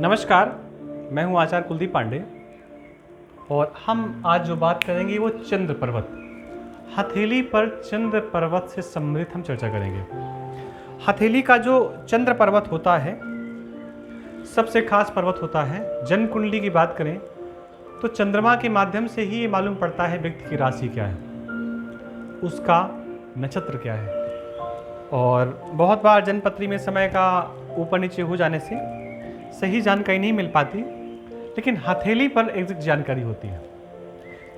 नमस्कार, मैं हूं आचार्य कुलदीप पांडे और हम आज जो बात करेंगे वो चंद्र पर्वत, हथेली पर चंद्र पर्वत से संबंधित हम चर्चा करेंगे। हथेली का जो चंद्र पर्वत होता है सबसे खास पर्वत होता है। जन्म कुंडली की बात करें तो चंद्रमा के माध्यम से ही ये मालूम पड़ता है व्यक्ति की राशि क्या है, उसका नक्षत्र क्या है। और बहुत बार जन्मपत्री में समय का ऊपर नीचे हो जाने से सही जानकारी नहीं मिल पाती, लेकिन हथेली पर एग्जैक्ट जानकारी होती है।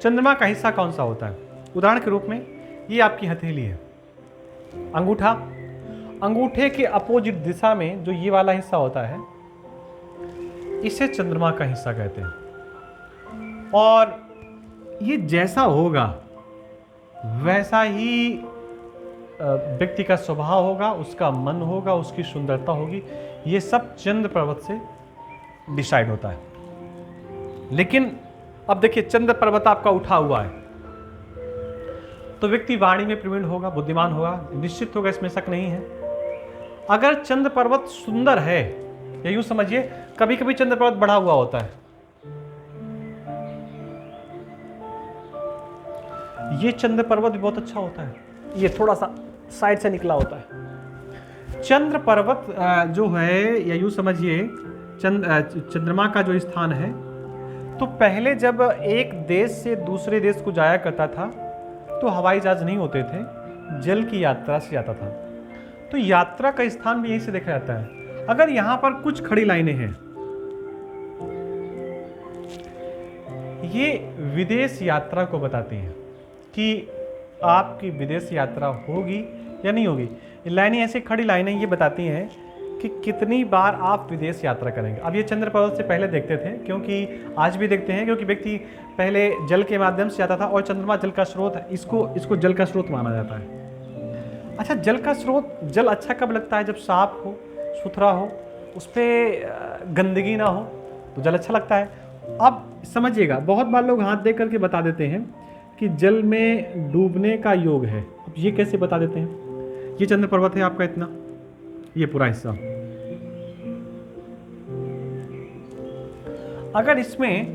चंद्रमा का हिस्सा कौन सा होता है? उदाहरण के रूप में ये आपकी हथेली है, अंगूठा, अंगूठे के अपोजिट दिशा में जो ये वाला हिस्सा होता है इसे चंद्रमा का हिस्सा कहते हैं। और ये जैसा होगा वैसा ही व्यक्ति का स्वभाव होगा, उसका मन होगा, उसकी सुंदरता होगी। ये सब चंद्र पर्वत से डिसाइड होता है। लेकिन अब देखिए, चंद्र पर्वत आपका उठा हुआ है तो व्यक्ति वाणी में प्रवीण होगा, बुद्धिमान होगा, निश्चित होगा, इसमें शक नहीं है। अगर चंद्र पर्वत सुंदर है, या यूं समझिए कभी कभी चंद्र पर्वत बढ़ा हुआ होता है, ये चंद्र पर्वत भी बहुत अच्छा होता है, ये थोड़ा सा साइड से निकला होता है। चंद्र पर्वत जो है, या यूं समझिए चंद्रमा का जो स्थान है, तो पहले जब एक देश से दूसरे देश को जाया करता था तो हवाई जहाज नहीं होते थे, जल की यात्रा से जाता था। तो यात्रा का स्थान भी यहीं से देखा जाता है। अगर यहां पर कुछ खड़ी लाइनें हैं, ये विदेश यात्रा को बताती हैं कि आपकी विदेश यात्रा होगी या नहीं होगी। लाइनें ऐसे खड़ी लाइनें ये बताती हैं कि कितनी बार आप विदेश यात्रा करेंगे। अब ये चंद्र पर्वत से पहले देखते थे, क्योंकि आज भी देखते हैं, क्योंकि व्यक्ति पहले जल के माध्यम से जाता था और चंद्रमा जल का स्रोत है, इसको जल का स्रोत माना जाता है। अच्छा, जल का स्रोत, जल अच्छा कब लगता है? जब साफ हो, सुथरा हो, उस पर गंदगी ना हो तो जल अच्छा लगता है। अब समझिएगा, बहुत बार लोग हाथ दे करके बता देते हैं कि जल में डूबने का योग है। अब ये कैसे बता देते हैं? ये चंद्र पर्वत है आपका, इतना, ये पूरा हिस्सा, अगर इसमें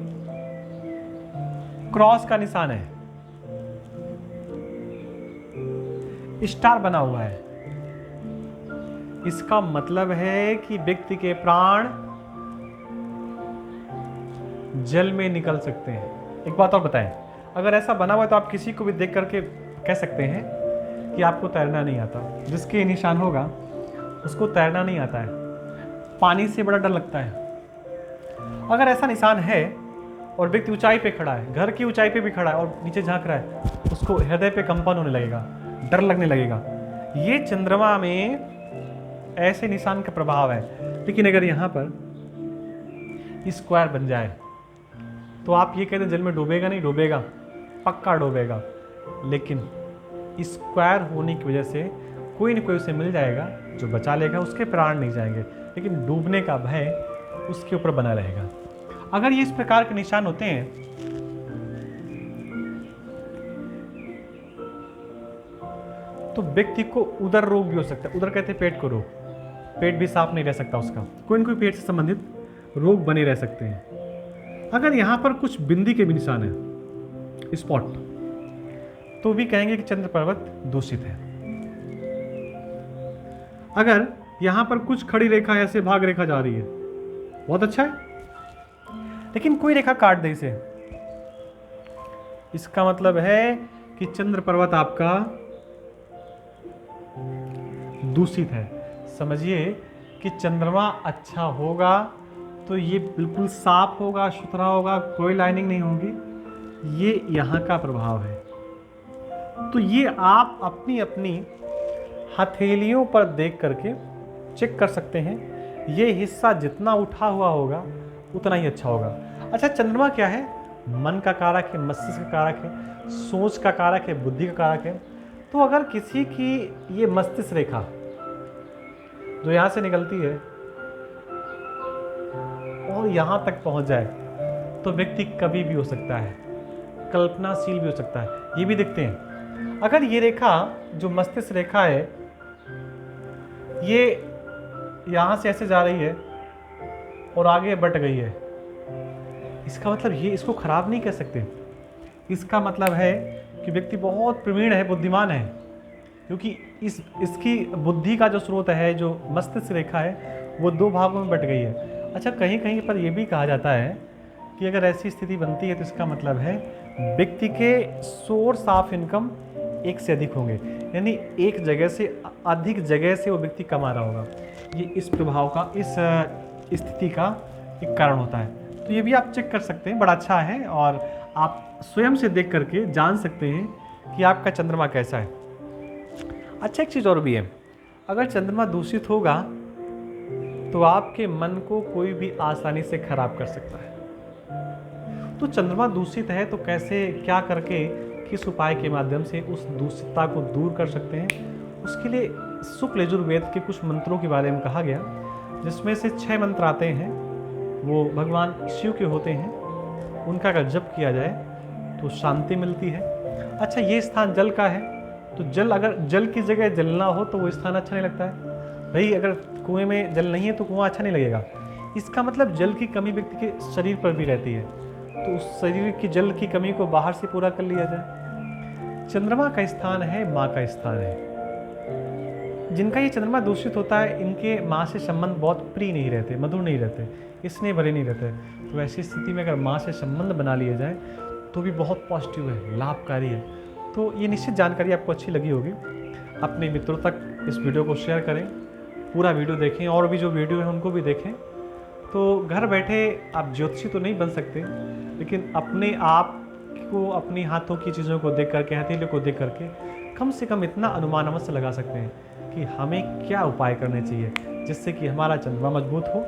क्रॉस का निशान है, स्टार बना हुआ है, इसका मतलब है कि व्यक्ति के प्राण जल में निकल सकते हैं। एक बात और बताएं, अगर ऐसा बना हुआ है तो आप किसी को भी देख करके कह सकते हैं कि आपको तैरना नहीं आता। जिसके निशान होगा उसको तैरना नहीं आता है, पानी से बड़ा डर लगता है। अगर ऐसा निशान है और व्यक्ति ऊंचाई पे खड़ा है, घर की ऊंचाई पे भी खड़ा है और नीचे झांक रहा है, उसको हृदय पे कंपन होने लगेगा, डर लगने लगेगा। ये चंद्रमा में ऐसे निशान का प्रभाव है। लेकिन अगर यहाँ पर स्क्वायर बन जाए तो आप ये कहते हैं जल में डूबेगा? नहीं डूबेगा, पक्का डूबेगा। लेकिन स्क्वायर होने की वजह से कोई न कोई उसे मिल जाएगा जो बचा लेगा, उसके प्राण नहीं जाएंगे, लेकिन डूबने का भय उसके ऊपर बना रहेगा। अगर ये इस प्रकार के निशान होते हैं तो व्यक्ति को उदर रोग भी हो सकता है। उदर कहते हैं पेट को रोग, पेट भी साफ नहीं रह सकता, उसका कोई न कोई पेट से संबंधित रोग बने रह सकते हैं। अगर यहाँ पर कुछ बिंदी के भी निशान है, स्पॉट, तो भी कहेंगे कि चंद्र पर्वत दूषित है। अगर यहां पर कुछ खड़ी रेखा ऐसे भाग रेखा जा रही है, बहुत अच्छा है, लेकिन कोई रेखा काट दे इसे, इसका मतलब है कि चंद्र पर्वत आपका दूषित है। समझिए कि चंद्रमा अच्छा होगा तो ये बिल्कुल साफ होगा, सुथरा होगा, कोई लाइनिंग नहीं होगी। ये यहां का प्रभाव है। तो ये आप अपनी अपनी हथेलियों पर देख करके चेक कर सकते हैं। ये हिस्सा जितना उठा हुआ होगा उतना ही अच्छा होगा। अच्छा, चंद्रमा क्या है? मन का कारक है, मस्तिष्क का कारक है, सोच का कारक है, बुद्धि का कारक है। तो अगर किसी की ये मस्तिष्क रेखा जो यहाँ से निकलती है और यहाँ तक पहुँच जाए तो व्यक्ति कभी भी हो सकता है, कल्पनाशील भी हो सकता है। ये भी देखते हैं, अगर ये रेखा जो मस्तिष्क रेखा है ये यहाँ से ऐसे जा रही है और आगे बढ़ गई है, इसका मतलब ये इसको खराब नहीं कह सकते। इसका मतलब है कि व्यक्ति बहुत प्रवीण है, बुद्धिमान है, क्योंकि इसकी बुद्धि का जो स्रोत है, जो मस्तिष्क रेखा है, वो 2 भागों में बट गई है। अच्छा, कहीं कहीं पर यह भी कहा जाता है कि अगर ऐसी स्थिति बनती है तो इसका मतलब है व्यक्ति के सोर्स ऑफ इनकम एक से अधिक होंगे, यानी एक जगह से अधिक जगह से वो व्यक्ति कमा रहा होगा। ये इस प्रभाव का, इस स्थिति का एक कारण होता है। तो ये भी आप चेक कर सकते हैं, बड़ा अच्छा है, और आप स्वयं से देख करके जान सकते हैं कि आपका चंद्रमा कैसा है। अच्छा, एक चीज़ और भी है, अगर चंद्रमा दूषित होगा तो आपके मन को कोई भी आसानी से खराब कर सकता है। तो चंद्रमा दूषित है तो कैसे, क्या करके, किस उपाय के माध्यम से उस दूषितता को दूर कर सकते हैं, उसके लिए शुक्ल यजुर्वेद के कुछ मंत्रों के बारे में कहा गया, जिसमें से 6 मंत्र आते हैं, वो भगवान शिव के होते हैं। उनका अगर जप किया जाए तो शांति मिलती है। अच्छा, ये स्थान जल का है, तो जल, अगर जल की जगह जल ना हो तो वो स्थान अच्छा नहीं लगता है। भाई अगर कुएं में जल नहीं है तो कुआं अच्छा नहीं लगेगा। इसका मतलब जल की कमी व्यक्ति के शरीर पर भी रहती है, तो उस शरीर की जल की कमी को बाहर से पूरा कर लिया जाए। चंद्रमा का स्थान है, माँ का स्थान है। जिनका ये चंद्रमा दूषित होता है, इनके माँ से संबंध बहुत प्रिय नहीं रहते, मधुर नहीं रहते, स्नेह भरे नहीं रहते। तो ऐसी स्थिति में अगर माँ से संबंध बना लिया जाए तो भी बहुत पॉजिटिव है, लाभकारी है। तो ये निश्चित जानकारी आपको अच्छी लगी होगी। अपने मित्रों तक इस वीडियो को शेयर करें, पूरा वीडियो देखें, और भी जो वीडियो है उनको भी देखें। तो घर बैठे आप ज्योतिषी तो नहीं बन सकते, लेकिन अपने आप को, अपनी हाथों की चीज़ों को देख करके, हथेलियों को देख करके कम से कम इतना अनुमान अवश्य लगा सकते हैं कि हमें क्या उपाय करने चाहिए, जिससे कि हमारा चंद्रमा मजबूत हो।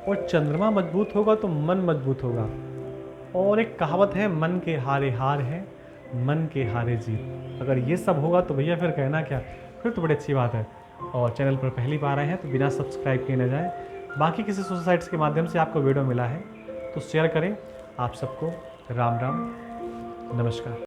और चंद्रमा मजबूत होगा तो मन मजबूत होगा। और एक कहावत है, मन के हारे हार है, मन के हारे जीत। अगर ये सब होगा तो भैया फिर कहना क्या, फिर तो बड़ी अच्छी बात है। और चैनल पर पहली बार आए हैं तो बिना सब्सक्राइब किए न जाए। बाकी किसी सोशल साइट्स के माध्यम से आपको वीडियो मिला है तो शेयर करें। आप सबको राम राम, नमस्कार।